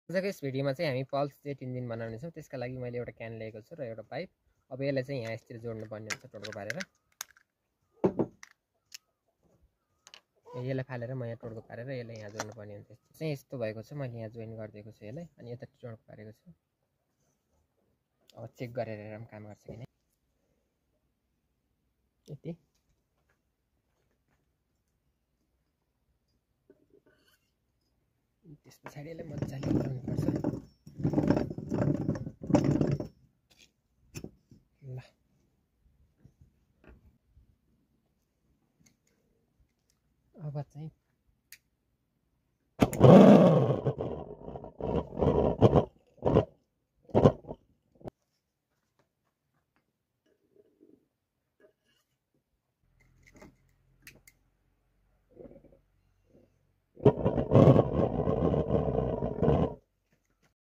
आजको यस भिडियोमा चाहिँ हामी पल्स जेट इन्जिन बनाउनेछौँ। त्यसका लागि मैले एउटा क्यान लिएको छु र एउटा पाइप। अब यसलाई चाहिँ यहाँ यसरी जोड्नुपर्ने हुन्छ टोड्को पारेर। यसलाई फालेर म यहाँ टोड्को पारेर यसलाई यहाँ जोड्नुपर्ने हुन्छ। यस्तो चाहिँ यस्तो भएको छ, मैले यहाँ जोइन गरिदिएको छु यसलाई, अनि यता टोड्को पारेको छु। अब चेक गरेर हेरौँ काम गर्छ कि नै। यति त्यस पछाडि यसलाई मजाले मिलाउनु